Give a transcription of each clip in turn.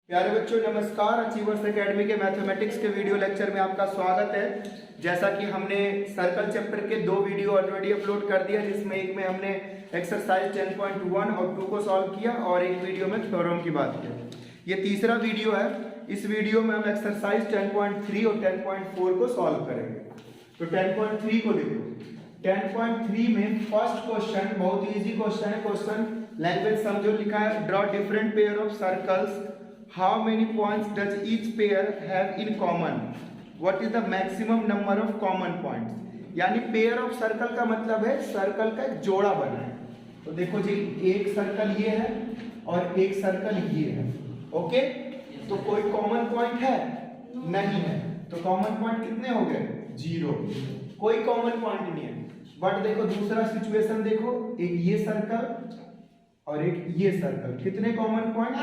प्यारे बच्चों नमस्कार। अचीवर्स एकेडमी के मैथमेटिक्स के वीडियो लेक्चर में आपका स्वागत है। जैसा कि हमने सर्कल चैप्टर के 2 वीडियो ऑलरेडी अपलोड कर दिया, जिसमें एक में हमने एक्सरसाइज 10.1 और 2 को सॉल्व किया और एक वीडियो में थ्योरम की बात की। ये तीसरा वीडियो है। इस वीडियो में हम एक्सरसाइज 10.3 और 10.4 को सॉल्व करेंगे। तो 10.3 को देखो। 10.3 में फर्स्ट क्वेश्चन बहुत इजी क्वेश्चन है। क्वेश्चन लैंग्वेज समझो, लिखा है draw different pair of circles, how many points does each pair have in common, what is the maximum number of common points। यानी पेयर ऑफ सर्कल का मतलब है circle का एक जोड़ा बना है। तो देखो जी, एक सर्कल ये है और एक सर्कल ये है। ओके, तो कोई कॉमन पॉइंट है नहीं है, तो कॉमन पॉइंट कितने हो गए? 0। कोई कॉमन पॉइंट नहीं है। बट देखो दूसरा सिचुएशन देखो, एक ये सर्कल और एक ये सर्कल, कितने कॉमन पॉइंट?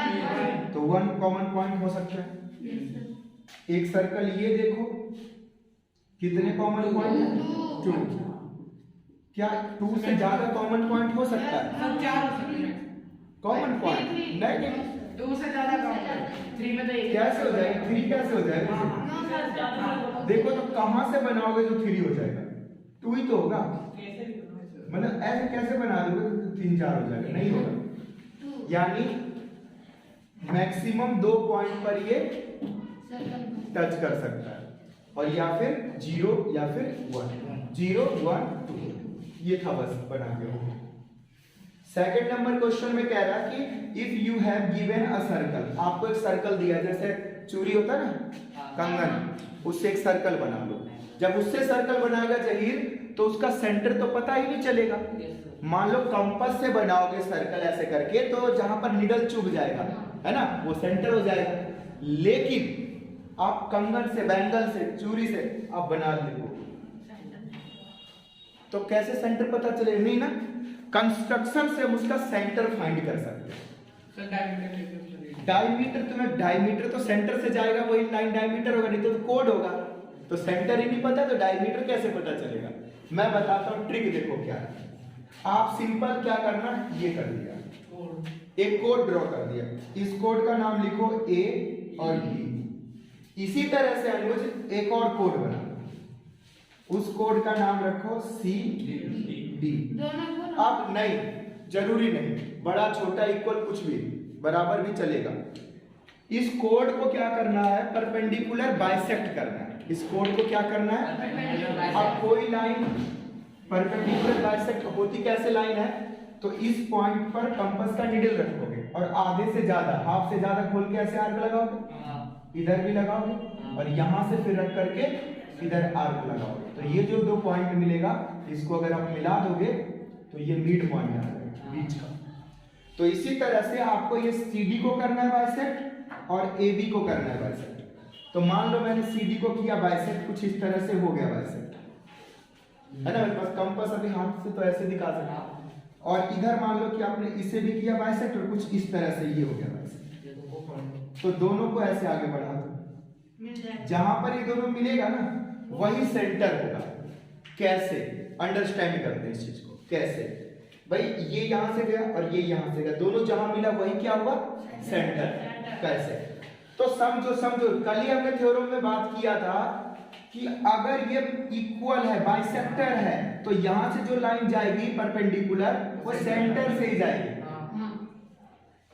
तो 1 कॉमन पॉइंट हो सकता है। एक सर्कल ये देखो, कितने कॉमन पॉइंट? 2। क्या 2 से ज्यादा कॉमन पॉइंट हो सकता है? कॉमन पॉइंट नहीं, 2 से ज्यादा कॉमन 3 में तो एक कैसे हो जाएगा? 3 कैसे हो जाएगा? देखो तो कहां से बनाओगे जो 3 हो जाएगा? 2 ही तो होगा। मतलब ऐसे कैसे बना दोगे तो 3 4 हो जाएगा? नहीं होगा। यानी मैक्सिमम 2 पॉइंट पर ये टच कर सकता है, और या फिर 0 या फिर 1, 0 1 2, ये था बस बना के। सेकंड नंबर क्वेश्चन में कह रहा है कि if you have given a circle, आपको एक सर्कल दिया, जैसे चूड़ी होता है ना, कंगन, उससे एक सर्कल बना लो। जब उससे सर्कल बनाएगा जहीर, तो उसका सेंटर तो पता ही नहीं चलेगा। मान लो कंपास से बनाओगे सर्कल ऐसे करके, तो जहां पर निडल चुभ जाएगा, है ना, वो सेंटर हो जाएगा। लेकिन आप कंगन से, बैंगल से, चूड़ी से आप बना देखो, तो कैसे सेंटर पता चलेगा? नहीं ना, कंस्ट्रक्शन से हम उसका सेंटर फाइंड कर सकते हैं। डायमीटर, तुम्हें डायमीटर तो सेंटर से जाएगा, वही लाइन डायमीटर होगा, नहीं तो कोड होगा। तो सेंटर ही नहीं पता तो डायमीटर कैसे पता चलेगा? मैं बताता हूं ट्रिक, देखो क्या है। आप सिंपल क्या करना, ये कर दिया, एक कोड ड्रॉ कर दिया। इस कोड का नाम लिखो A और B। इसी तरह से अनुज एक और कोड बना, उस कोड का नाम रखो C D। अब नहीं, जरूरी नहीं, बड़ा छोटा इक्वल कुछ भी, बराबर भी चलेगा। इस कोड को क्या करना है? परपेंडिकुलर बाइसेक्ट करना है। इस कोड को क्या करना है? अब कोई लाइन परपेंडिकुलर बाइसेक्ट होती कैसे लाइन है? तो इस पॉइंट पर कंपास का नीडल रखोगे और आधे से ज्यादा, हाफ से ज्यादा खोल के ऐसे आर्क लगाओगे, इधर भी लगाओगे, और यहां से फिर रख करके इधर आर्क लगाओगे। तो ये जो 2 पॉइंट मिलेगा, इसको अगर आप मिला दोगे तो ये मिड पॉइंट आ जाएगा, बीच का। तो इसी तरह से आपको ये CD को करना है बाइसेक्ट और AB को करना है बाइसेक्ट। तो मान लो मैंने CD को किया बाइसेक्ट, कुछ इस तरह से हो गया बाइसेक्ट, है ना। बस कंपास अभी हाथ से तो ऐसे दिखा सकता, और इधर मान लो कि आपने इसे भी किया बाइसेक्ट और कुछ इस तरह से ये हो गया बाइसेक्ट। तो दोनों को ऐसे आगे बढ़ा दो, जहां पर ये दोनों मिलेगा ना, वही सेंटर होगा। कैसे अंडरस्टैंड करते हैं इस चीज को? कैसे भाई, ये यहां से गया और ये यहां से गया, दोनों जहां मिला वही क्या हुआ? सेंटर। कैसे? तो समझो कल ही हमने थ्योरम में बात किया था कि अगर ये इक्वल है, बाइसेक्टर है, तो यहां से जो लाइन जाएगी परपेंडिकुलर, वो सेंटर से ही जाएगी।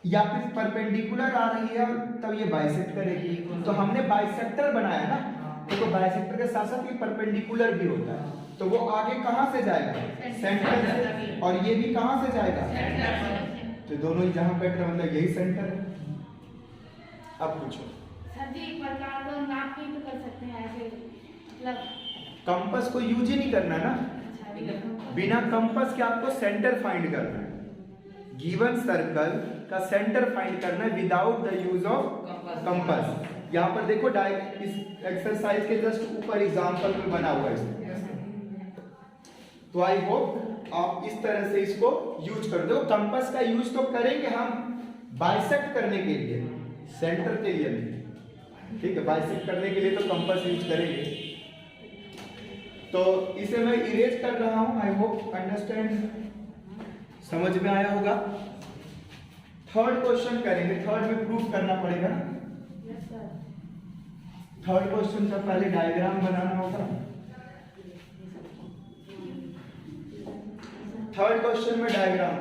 या फिर परपेंडिकुलर आ रही है तब ये बाइसेक्ट करेगी। तो हमने बाइसेक्टर बनाया ना, तो बाइसेक्टर के साथ साथ ये परपेंडिकुलर भी होता है। तो वो आगे कहां से जाएगा? सेंटर से। और ये भी कहां से जाएगा? तो दोनों ही जहां बैठ रहे, मतलब यही सेंटर है। अब पूछो सर जी, एक प्रकार का नाप भी तो कर सकते हैं ऐसे, मतलब कंपास को यूज ही नहीं करना ना। बिना कंपास के आपको सेंटर फाइंड करना है। गिवन सर्कल का सेंटर फाइंड करना है without the use of compass. यहाँ पर देखो इस एक्सरसाइज के जस्ट ऊपर एग्जांपल में बना हुआ है। तो आई होप आप इस तरह से इसको यूज कर दो। कंपास का यूज तो करेंगे हम बाइसेक्ट करने के लिए, सेंटर के लिए नहीं, ठीक है। बाइसेक्ट करने के लिए तो कंपास यूज करेंगे। तो इसे मैं इरेज कर रहा हूं। आई होप अंडरस्टैंड, समझ में आया होगा। थर्ड क्वेश्चन करेंगे। थर्ड में प्रूफ करना पड़ेगा ना, सर थर्ड क्वेश्चन का पहले डायग्राम बनाना होगा। थर्ड क्वेश्चन में डायग्राम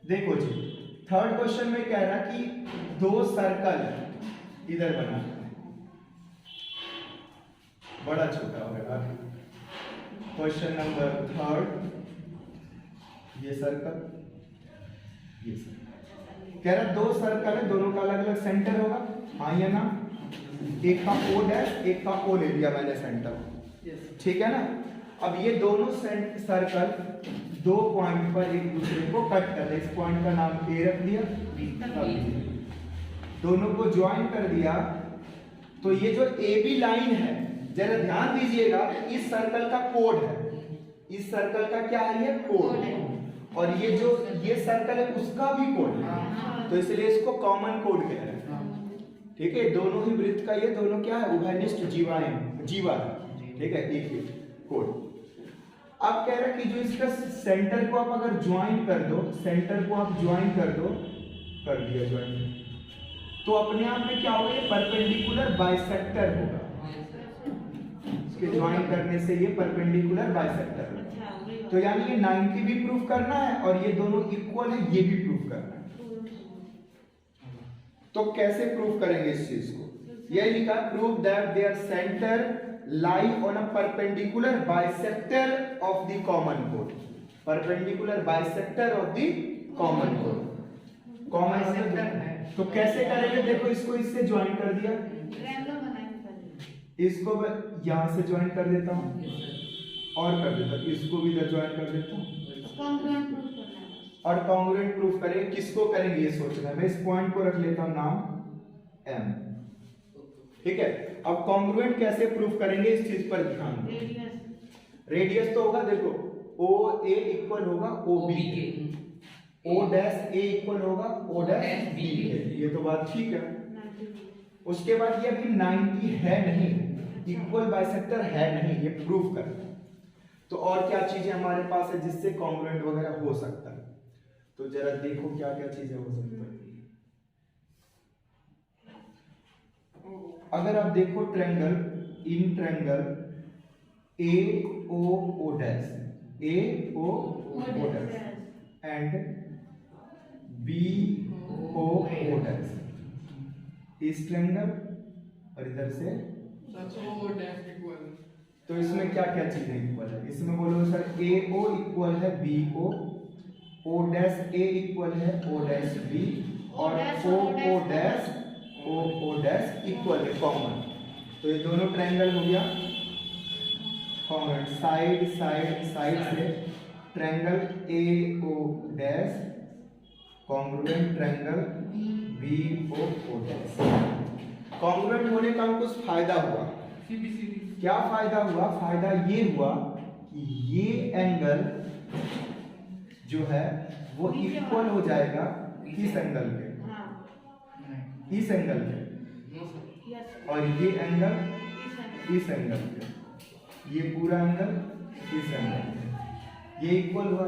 देखो जी। थर्ड क्वेश्चन में कह रहा कि दो सर्कल इधर बना, बड़ा छोटा होगा। क्वेश्चन नंबर थर्ड, ये सर्कल, ये सर्कल कह रहा दो सर्कल है, दोनों का अलग अलग सेंटर होगा। हाँ या ना? एक का ओ डैश, एक का ओ ले लिया मैंने सेंटर, ठीक है ना। अब ये दोनों सर्कल दो पॉइंट पर एक दूसरे को कट कर रहे। इस पॉइंट का नाम ए रख दिया, दोनों को ज्वाइन कर दिया। तो ये जो ए बी लाइन है, जरा ध्यान दीजिएगा, इस सर्कल का कोड है। इस सर्कल का क्या है? ये कोड है। और ये जो ये सर्कल है उसका भी कोड है, तो इसलिए इसको कॉमन कोड कह रहे हैं। ठीक है, दोनों ही वृत्त का ये दोनों क्या है? उभयनिष्ठ जीवा है, ठीक है, एक ही कोड। अब कह रहा है कि जो इसका सेंटर को आप अगर ज्वाइन कर दो, सेंटर को आप ज्वाइन कर दो, कर दिया ज्वाइन, तो अपने आप में क्या होगा? ये परपेंडिकुलर बाइसेक्टर होगा। इसके ज्वाइन करने से ये परपेंडिकुलर बाइसेक्टर होगा। तो यानी ये 90 भी प्रूफ करना है और ये दोनों इक्वल है, ये भी प्रूफ करना है। तो कैसे प्रूफ करेंगे इस चीज को? यही लिखा, prove that their centre lie on a perpendicular bisector of the common chord. Perpendicular bisector of the common chord. Common bisector है। तो कैसे करेंगे? देखो, इसको इससे ज्वाइन कर दिया, ट्रायंगल बनाएंगे पहले। इसको यहां से ज्वाइन कर देता हूं और कर देता हूं, इसको भी इधर ज्वाइन कर देता हूं। कॉन्ग्रुएंट प्रूफ करना है। और कॉन्ग्रुएंट प्रूफ करेंगे, किसको करेंगे ये सोचना है। मैं इस पॉइंट को रख लेता हूं नाम M, ठीक है। अब कॉन्ग्रुएंट कैसे प्रूफ करेंगे इस चीज पर ध्यान दो। रेडियस तो होगा, देखो ओ ए इक्वल होगा ओ बी के, ओ डैश ए इक्वल होगा ओ डैश बी के, ये तो बात ठीक है। उसके बाद ये अभी 90 है नहीं, इक्वल बाइसेक्टर है नहीं, ये प्रूफ करना है। तो और क्या चीजें हमारे पास है जिससे कॉन्ग्रुएंट वगैरह हो सकता है? तो जरा देखो क्या क्या चीजें हो सकती है। अगर आप देखो triangle, in triangle A O dash, A O dash and B O dash, इस ट्रायंगल और इधर से तो इसमें क्या क्या चीजें इक्वल है? इसमें बोलो सर, ए ओ इक्वल है B O dash A equal है ओ डैश बी, और ओ डैश इक्वल है कॉमन। तो ये दोनों ट्रायंगल हो गया कॉमन, साइड से triangle A O dash congruent triangle B O dash. Congruent होने का कुछ फायदा हुआ। क्या फायदा हुआ? फायदा ये हुआ कि ये एंगल जो है वो इक्वल हो जाएगा किस एंगल के? इस एंगल के, और ये एंगल इस एंगल के, ये पूरा एंगल इस एंगल के, ये इक्वल हुआ।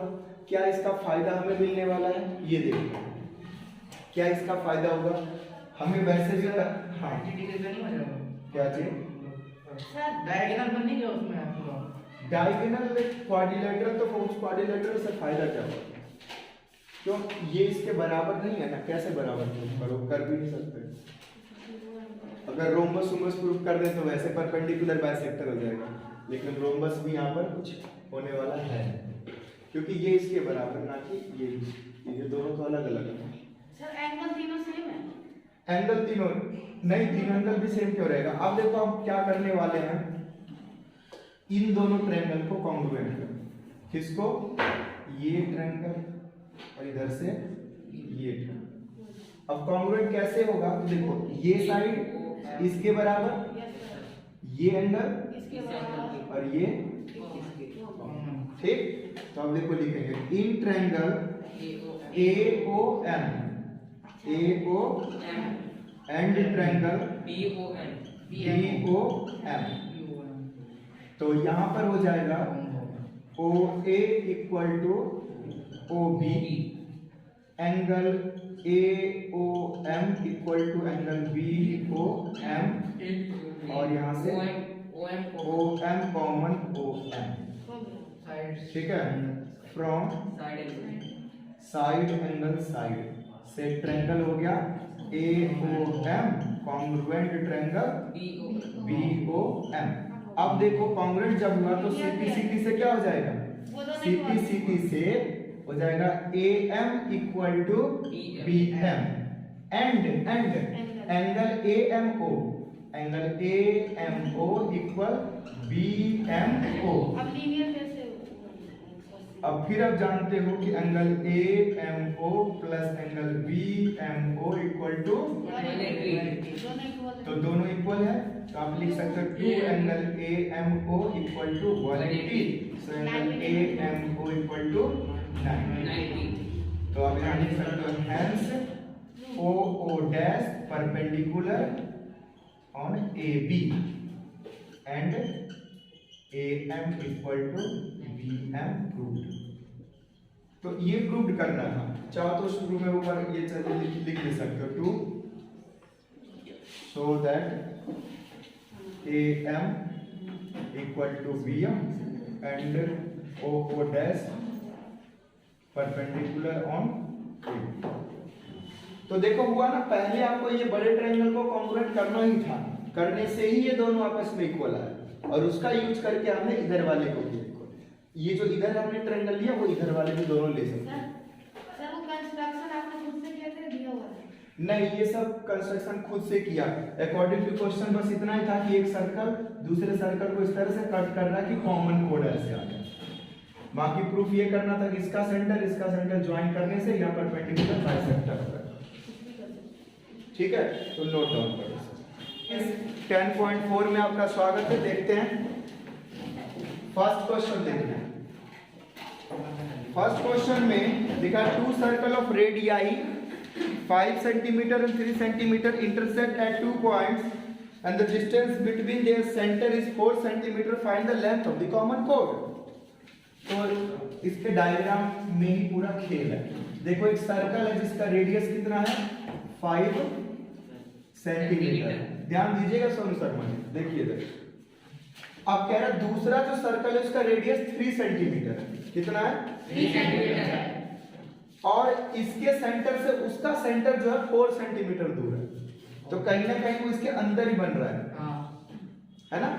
क्या इसका फायदा हमें मिलने वाला है? ये देखो क्या इसका फायदा होगा हमें। वैसे भी हाँ, क्या चीज डायगोनल बनने के उसमें आपको डायगोनल क्वाड्रिलेटरल, तो उस क्वाड्रिलेटरल से फायदा क्या होगा? क्यों? ये इसके बराबर नहीं है ना, कैसे बराबर करो? कर भी नहीं सकते। अगर रोम्बस उम्बस प्रूफ कर दे तो वैसे परपेंडिकुलर बाइसेक्टर हो जाएगा, लेकिन रोम्बस भी यहाँ पर कुछ होने वाला है, क्योंकि ये इसके बराबर ना कि ये दोनों तो अलग अलग है। सर एंगल तीनों सेम है? एंगल तीनों नहीं, तीनों एंगल भी सेम क्यों रहेगा? अब देखो हम क्या करने वाले हैं, इन दोनों ट्रायंगल को कॉन्ग्रुएंट कर, किसको? ये ट्रायंगल और इधर से ये ट्रायंगल। अब कॉन्ग्रुएंट कैसे होगा? तो देखो ये साइड इसके बराबर, ये एंगल इसके बराबर और ये, ठीक। तो अब देखो लिखेंगे in triangle A O M and triangle B O M. तो यहां पर हो जाएगा O A equal to O B, angle AOM equal to angle BOM और यहाँ से OM कॉमन OM, ठीक है, फ्रॉम साइड एंगल साइड से ट्रायंगल हो गया AOM कॉन्ग्रुएंट ट्रायंगल BOM। अब देखो कॉन्ग्रुएंट जब हुआ तो CP से क्या हो जाएगा, CP से हो जाएगा AM equal to BM and angle AMO equal BMO। अब लीनियर कैसे अब फिर आप जानते हो कि angle AMO plus angle BMO equal to, तो दोनों इक्वल है तो आप लिख सकते हो 2 angle AMO equal to 180, so angle AMO equal to 90। तो आप यहाँ लिख सकते हो hence OO dash perpendicular on AB and AM equal to BM proved. तो ये प्रूव्ड करना था, चाहो तो शुरू में ऊपर ये चीज लिख सकते हो 2 so that AM equal to BM and OO dash perpendicular on AB। तो देखो हुआ ना, पहले आपको ये बड़े ट्रायंगल को कॉन्ग्रुएंट करना ही था, करने से ही ये दोनों आपस में इक्वल आए और उसका यूज करके हमने इधर वाले को किया इक्वल। ये जो इधर हमने ट्रायंगल लिया वो इधर वाले भी दोनों ले सकते हैं। सर वो कंस्ट्रक्शन आपने खुद से किया था दिया हुआ है? नहीं, ये सब कंस्ट्रक्शन खुद से किया अकॉर्डिंग टू क्वेश्चन। बस इतना ही था कि एक सर्कल दूसरे सर्कल को इस तरह से कट करना कि कॉमन कोड ऐसे आ जाए। बाकी प्रूफ ये करना था कि इसका सेंटर ज्वाइन करने से यहाँ परपेंडिकुलर बाइसेक्टर होगा। ठीक है, तो नोट डाउन करो। इस 10.4 में आपका स्वागत है। देखते हैं फर्स्ट क्वेश्चन। देखते हैं फर्स्ट क्वेश्चन में लिखा 2 circle of radii 5 centimetre and 3 centimetre intersect at 2 points and the distance between their center is 4 centimetre. Find the length of the common chord. तो इसके डायग्राम में ही पूरा खेल है। देखो एक सर्कल है जिसका रेडियस कितना है 5 सेंटीमीटर। ध्यान दीजिएगा सोनू शर्मा जी, देखिए इधर। अब कह रहा है दूसरा जो सर्कल है उसका रेडियस 3 सेंटीमीटर है। कितना है? 3 सेंटीमीटर। और इसके सेंटर से उसका सेंटर जो है 4 सेंटीमीटर दूर है, तो कहीं ना कहीं वो इसके अंदर ही बन रहा है ना।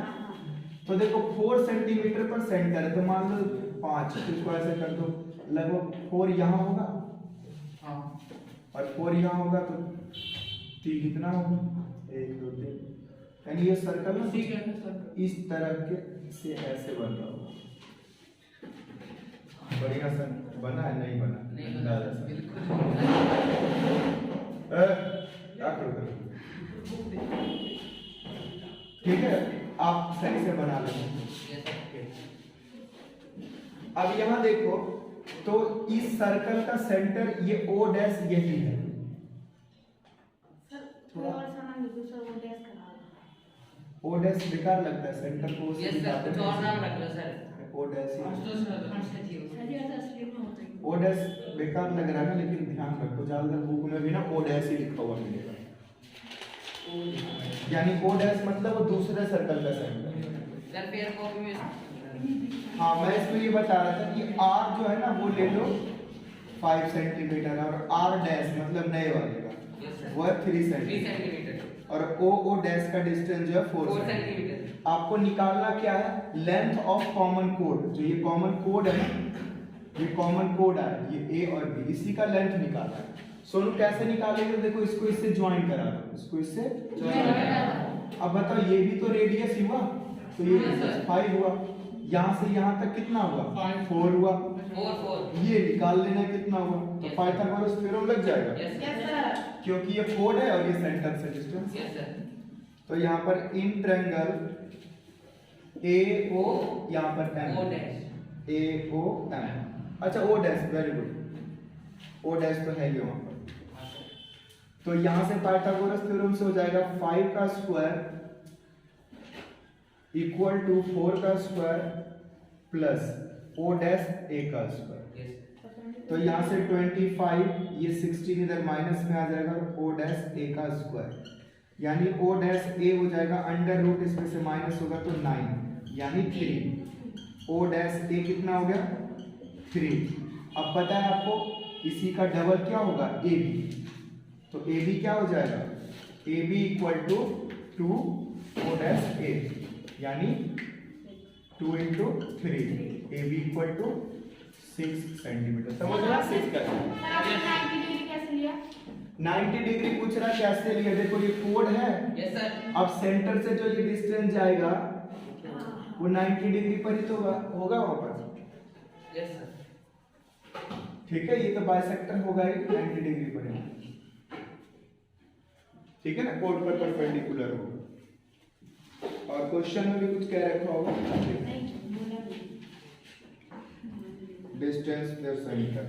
तो देखो 4 सेंटीमीटर पर सेंटर है, तो मान लो 5, इसको ऐसे कर दो, लगभग 4 यहाँ होगा और 4 यहाँ होगा, तो 3 कितना होगा 1 2 3। यानी ये सर्कल ना इस तरह के से ऐसे बन रहा होगा। बढ़िया सर बना है? नहीं बना? क्या करो, ठीक है, आप सही से बना लेंगे। अब यहां देखो तो इस सर्कल का सेंटर ये O डैश यही है। थोड़ा और सामान लिखो सर, वो डैश करा दो। O डैश बेकार लगता है, सेंटर को यस सर, कुछ और नाम रख लो सर। O डैश सर ये तो असली में होता है। O डैश बेकार लग रहा है, लेकिन ध्यान रखो ज्यादातर बुक में भी ना O डैश ही लिखा हुआ मिलेगा। यानी O डैश मतलब वो दूसरे सर्कल का सेंटर। सर पेयर कॉपी में हाँ, मैं इसको ये बता रहा था कि R जो है ना वो ले लो 5 सेंटीमीटर और R डैश मतलब नए वाले का वो है 3 सेंटीमीटर और O डैश का डिस्टेंस जो है 4 सेंटीमीटर। आपको निकालना क्या है? Length of common code. जो ये कॉमन कोड है ना, ये कॉमन कोड है, ये A और B, इसी का लेंथ निकालना है। सोनू कैसे निकालेंगे? देखो इसको इससे ज्वाइन करा दो, इसको इससे ज्वाइन करा दो। अब बताओ ये भी तो रेडियस हुआ, तो ये 5 हुआ, यहाँ से यहाँ तक कितना हुआ 4 हुआ, 4 ये निकाल लेना कितना हुआ, तो पाइथागोरस थ्योरम लग जाएगा यस सर, क्योंकि ये कोड है और ये सेंटर से डिस्टेंस। Yes sir. तो यहाँ पर इन ट्रायंगल AO, यहाँ पर M, O डैश AOM। अच्छा O dash, very good, O dash तो है ही वहाँ पर। तो यहाँ से पाइथागोरस थ्योरम से हो जाएगा 5 का स्क्वायर इक्वल टू 4 का square plus O dash A का स्क्वायर। यस तो यहाँ से 25, ये 16 इधर माइनस में आ जाएगा, ओ डैश ए का स्क्वायर, यानी ओ डैश ए हो जाएगा अंडर रूट, इसमें से माइनस होगा तो 9 यानी 3। ओ डैश ए कितना हो गया 3। अब पता है आपको इसी का डबल क्या होगा ए बी, तो ए बी क्या हो जाएगा A B equal to 2 O dash A, यानी 2 into 3, A B equal to 6 centimetre. समझ रहा 6 का 90 डिग्री कैसे लिया? 90 डिग्री पूछ रहा कैसे लिया, देखो ये कोड है। Yes sir. अब सेंटर से जो ये डिस्टेंस जाएगा वो 90 डिग्री पर ही तो होगा वहां पर। Yes sir. ठीक है, ये तो बाइसेक्टर होगा ही 90 डिग्री पर है। ठीक है ना, कोड पर परपेंडिकुलर होगा। और क्वेश्चन में भी कुछ कह रखा होगा नहीं बोला भी। Distance plus centre.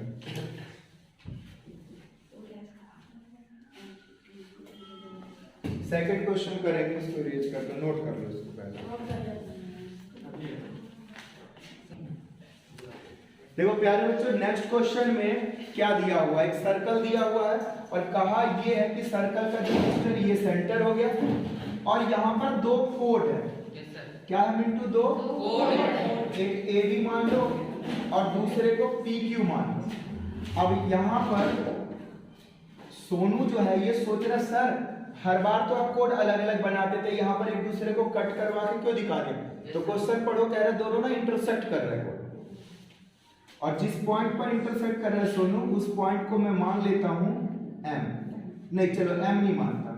Second question करेंगे, इसको रीच कर लो, नोट कर लो इसको पहले। देखो प्यारे बच्चों, नेक्स्ट क्वेश्चन में क्या दिया हुआ है, एक सर्कल दिया हुआ है और कहा ये है कि सर्कल का जो डिस्टेंस ये सेंटर हो गया और यहाँ पर दो कोड है। Yes sir. क्या है मिंटू, दो कोड है। एक ए बी मान लो और दूसरे को पी क्यू मान लो। अब यहाँ पर सोनू जो है ये सोच रहा सर हर बार तो आप कोड अलग अलग बनाते थे, यहाँ पर एक दूसरे को कट करवा के क्यों दिखा रहे? तो क्वेश्चन पढ़ो, कह रहे दोनों ना इंटरसेक्ट कर रहे कोड, और जिस पॉइंट पर इंटरसेक्ट कर रहा है सोनू उस पॉइंट को मैं मान लेता हूँ M, नहीं चलो M नहीं मानता,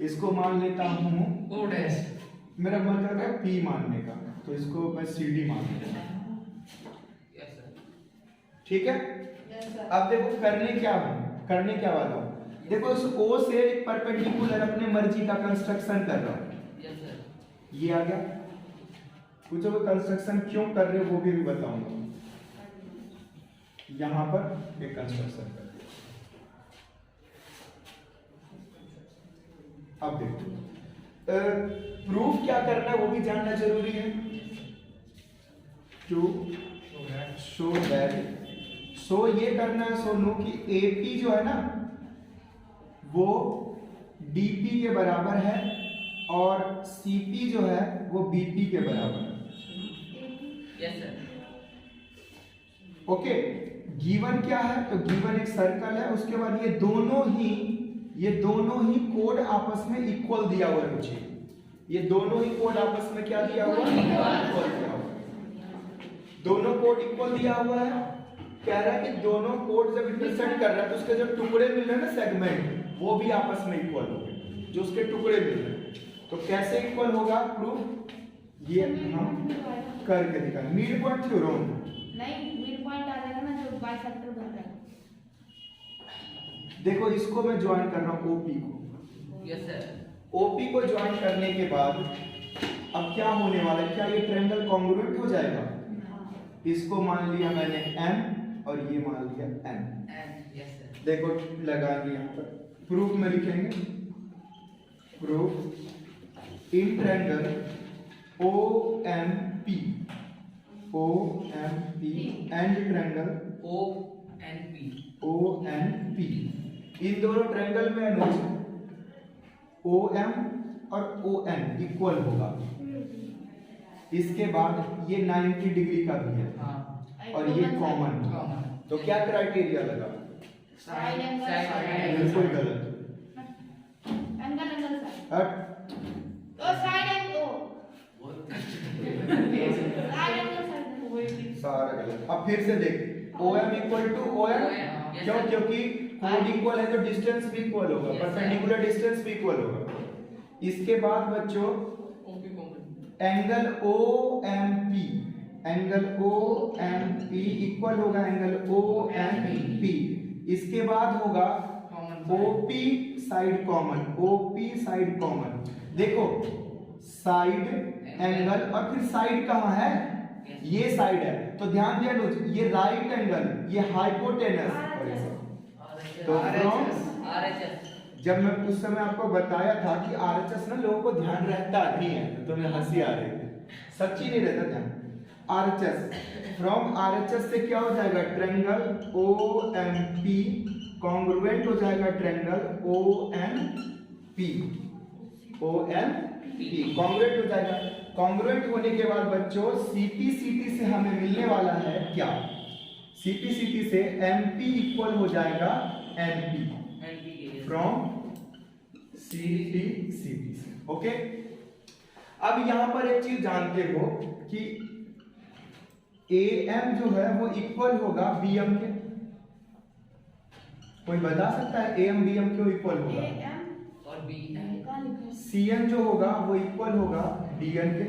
इसको मान लेता हूँ ओ डैश। मेरा मन कर रहा है P मानने का, तो इसको मैं CD मान लेता हूँ। Yes sir. ठीक है, अब देखो करने क्या वाला हूँ, देखो इस O से एक परपेंडिकुलर अपने मर्जी का कंस्ट्रक्शन कर रहा हूँ। Yes sir. ये आ गया, पूछोगे कंस्ट्रक्शन क्यों कर रहे हो वो भी बताऊंगा। यहां पर एक कंस्ट्रक्शन कर दिया। अब देखो प्रूफ क्या करना है वो भी जानना जरूरी है। टू शो दैट, सो ये करना है सोनू कि AP जो है ना वो DP के बराबर है और CP जो है वो BP के बराबर है। Yes sir. ओके, गिवन क्या है, तो गिवन एक सर्कल है, उसके बाद ये दोनों ही कोड आपस में इक्वल दिया हुआ है मुझे, ये दोनों ही कोड आपस में क्या दिया हुआ है, इक्वल दिया हुआ है। दोनों कोड इक्वल दिया हुआ है, कह रहा है कि दोनों कोड जब इंटरसेक्ट कर रहा है तो उसके जो टुकड़े मिल रहे हैं ना सेगमेंट, वो भी आपस में इक्वल हो गए, जो उसके टुकड़े मिल रहे हैं। तो कैसे इक्वल होगा प्रूफ, ये हम करके दिखा, मिड पॉइंट थ्योरम। नहीं मिड पॉइंट आ जाएगा ना जो बाइसेक्टर बन रहा है। देखो इसको मैं ज्वाइन कर रहा हूँ OP को। Yes sir. OP को ज्वाइन करने के बाद अब क्या होने वाला है, क्या ये ट्रायंगल कॉन्ग्रुएंट हो जाएगा? इसको मान लिया मैंने M और ये मान लिया N। Yes sir. देखो लगाएंगे यहाँ पर, प्रूफ में लिखेंगे proof in triangle OMP and triangle ONP, इन दोनों ट्रायंगल में अनुज OM और ON इक्वल होगा। इसके बाद ये 90 डिग्री का भी है और ये कॉमन, तो क्या क्राइटेरिया लगा? साइड बिल्कुल गलत। Angle sir. हट, तो side angle side angle sir सारा गलत। अब फिर से देख, OM इक्वल टू OM, क्यों? क्योंकि कोड इक्वल है तो डिस्टेंस भी इक्वल होगा, परपेंडिकुलर डिस्टेंस भी इक्वल होगा। इसके बाद बच्चों एंगल OMP इक्वल होगा एंगल OMP। इसके बाद होगा OP साइड कॉमन। देखो साइड एंगल और फिर साइड कहाँ है, ये साइड है, तो ध्यान दिया अनुज, ये राइट एंगल, ये हाइपोटेनस। तो जब मैं उस समय आपको बताया था कि RHS ना लोगों को ध्यान रहता नहीं है, तो तुम्हें हंसी आ रही थी, सच्ची नहीं रहता ध्यान। RHS, फ्रॉम RHS से क्या हो जाएगा ट्रायंगल OMP कॉन्ग्रुएंट हो जाएगा ट्रायंगल ONP कॉन्ग्रुएंट हो जाएगा। कॉन्ग्रुएंट होने के बाद बच्चों CP/CT से हमें मिलने वाला है क्या, CP/CT से MP इक्वल हो जाएगा NP फ्रॉम CP/CT से। ओके, अब यहां पर एक चीज जानते हो कि AM जो है वो इक्वल होगा BM के। कोई बता सकता है AM BM क्यों इक्वल होगा? और BM CN जो होगा वो इक्वल होगा DN के।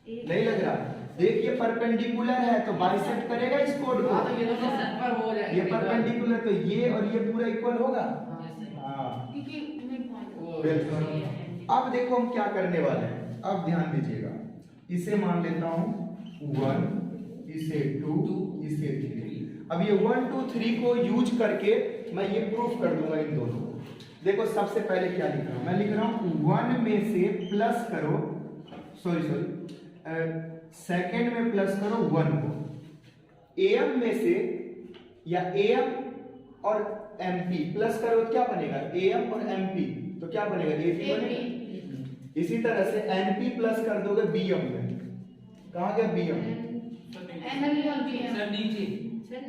नहीं लग रहा? देखिए परपेंडिकुलर है तो बाइसेक्ट करेगा इस कोड को। हाँ, तो ये दोनों सेट पर हो जाएगा। ये परपेंडिकुलर तो ये और ये पूरा इक्वल होगा। हाँ क्योंकि मिड पॉइंट बिल्कुल। अब देखो हम क्या करने वाले हैं, अब ध्यान दीजिएगा। इसे मान लेता हूं 1, इसे 2, इसे 3। अब ये 1 2 3 को यूज करके मैं ये प्रूफ कर दूंगा इन दोनों को। देखो सबसे पहले क्या लिख रहा हूं, मैं लिख रहा हूं 1 में से प्लस करो, सेकंड में प्लस करो 1 को, AM में से या AM और MP प्लस करो तो क्या बनेगा, AM और MP तो क्या बनेगा, AP बनेगा। इसी तरह से NP प्लस कर दोगे BM में, कहाँ गया BM? NP और BM सर नीचे सर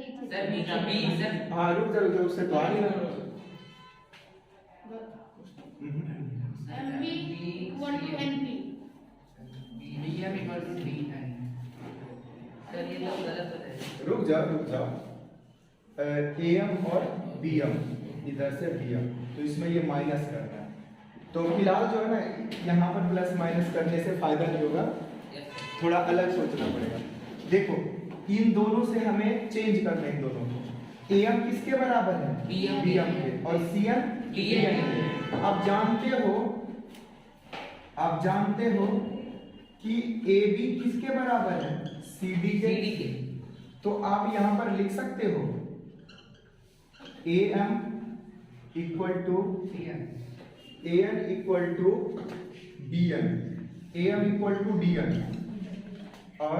नीचे B सर। हाँ रुक जा उससे तो आ नहीं रहा। MP equal to NP BM equal to BN। Sir ये तो गलत हो जाएगा। रुक जाओ AM और BM, इधर से BM, तो इसमें ये माइनस करना है। तो फिलहाल जो है ना यहाँ पर प्लस माइनस करने से फायदा नहीं होगा, थोड़ा अलग सोचना पड़ेगा। देखो इन दोनों से हमें चेंज करना है इन दोनों को। AM किसके बराबर है? BM के, और CN DN के। आप जानते हो कि AB किसके बराबर है? CD के। तो आप यहां पर लिख सकते हो AM equal to AN equal to DN, AM equal to DN और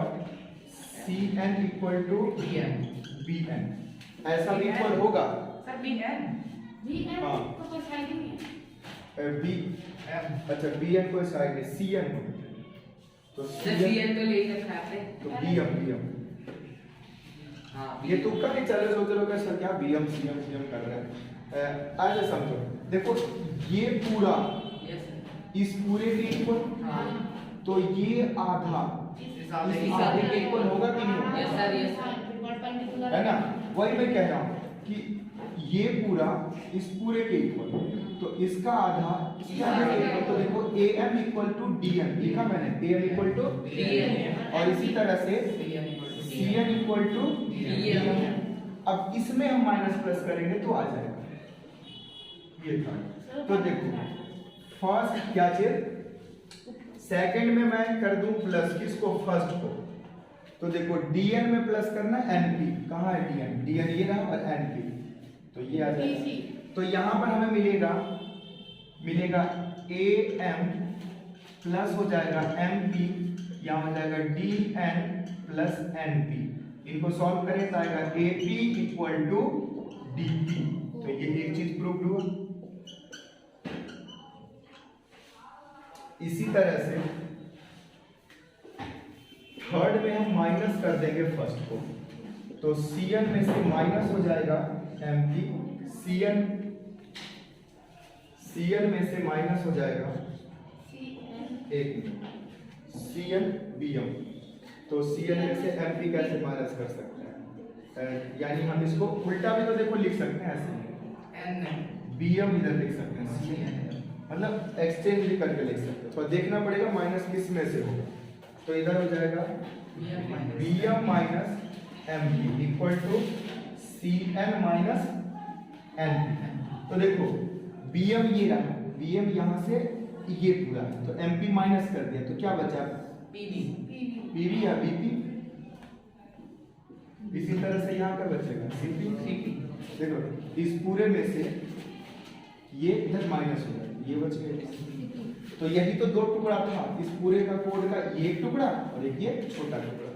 CN इक्वल टू BN। ऐसा भी इक्वल होगा सर BN BM हाँ। तो कोई साइड ही नहीं है। अच्छा BN कोई साइड है, CN तो सर CN तो ले रखा है आपने। तो BM हाँ ये तुक्का नहीं चल रहा, सोच रहे हो कि सर क्या BM CM कर रहे हैं। ऐसे समझो, देखो ये पूरा यस सर। इस पूरे के इक्वल, हाँ तो ये आधा इस आधे के इक्वल होगा कि नहीं होगा? यस सर यस परपेंडिकुलर है ना, वही मैं कह रहा हूँ कि ये पूरा इस पूरे के इक्वल, तो इसका आधा इसके आधे के इक्वल। तो देखो AM इक्वल टू DN लिखा मैंने, AM इक्वल टू DN और इसी तरह से CN इक्वल टू DN। अब इसमें हम माइनस प्लस करेंगे तो आ जाएगा ये था। तो देखो फर्स्ट क्या चीज, सेकंड में मैं कर दूं प्लस किसको, फर्स्ट को। तो देखो DN में प्लस करना NP, कहाँ है DN ये रहा और NP, तो ये आ जाएगा। तो यहाँ पर हमें मिलेगा AM प्लस हो जाएगा MP, यहाँ हो जाएगा DN प्लस NP। इनको सॉल्व करें तो आएगा AP इक्वल टू DP। तो ये एक चीज प्रूव हुआ। इसी तरह से थर्ड में हम माइनस कर देंगे फर्स्ट को, तो CN में से माइनस हो जाएगा MP, CN में से माइनस हो जाएगा एक मिनट CN BM। तो CN में से MP कैसे माइनस कर सकते हैं, यानी हम इसको उल्टा भी तो देखो लिख सकते हैं ऐसे, BM इधर लिख सकते हैं CN, मतलब एक्सचेंज भी करके लिख सकते हैं। तो देखना पड़ेगा माइनस किस में से होगा, तो इधर हो जाएगा BM minus MP equal to CN minus NP। तो देखो BM ये रहा, BM यहाँ से ये पूरा, तो MP माइनस कर दिया तो क्या बचा, PV या BP। इसी तरह से यहाँ का बचेगा CP। देखो इस पूरे में से ये इधर माइनस हो जाएगा, ये बच गया। तो यही तो दो टुकड़ा था इस पूरे का कोड का, ये एक टुकड़ा और एक ये छोटा टुकड़ा,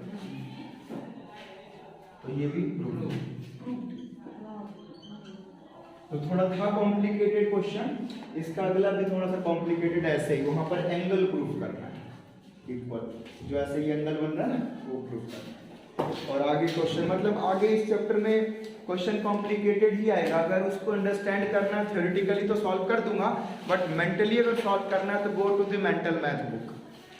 तो ये भी प्रूफ। तो थोड़ा था कॉम्प्लिकेटेड क्वेश्चन, इसका अगला भी थोड़ा सा कॉम्प्लिकेटेड, ऐसे ही वहां पर एंगल प्रूफ करना है इक्वल, जो ऐसे ही एंगल बन रहा है ना वो प्रूफ करना है। और आगे क्वेश्चन, मतलब आगे इस चैप्टर में क्वेश्चन कॉम्प्लिकेटेड ही आएगा, अगर उसको अंडरस्टैंड करना है थ्योरेटिकली तो सॉल्व कर दूंगा, बट मेंटली अगर सॉल्व करना है तो go to the mental math book,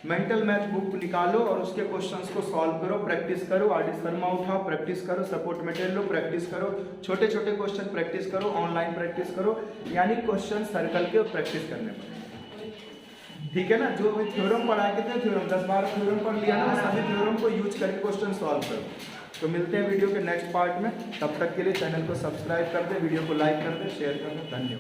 mental math book निकालो और उसके क्वेश्चंस को सॉल्व करो, प्रैक्टिस करो, आर.डी. शर्मा उठाओ, प्रैक्टिस करो, सपोर्ट मटेरियल लो, प्रैक्टिस करो, छोटे छोटे क्वेश्चन प्रैक्टिस करो, ऑनलाइन प्रैक्टिस करो, यानी क्वेश्चन सर्कल के प्रैक्टिस करने पड़ेंगे, ठीक है ना। जो भी थ्योरम पढ़ा के थे, थ्योरम 10-12 थ्योरम पढ़ लिया ना, सभी थ्योरम को यूज करके क्वेश्चन सॉल्व करो। तो मिलते हैं वीडियो के नेक्स्ट पार्ट में, तब तक के लिए चैनल को सब्सक्राइब कर दे, वीडियो को लाइक कर दे, शेयर कर दे, धन्यवाद।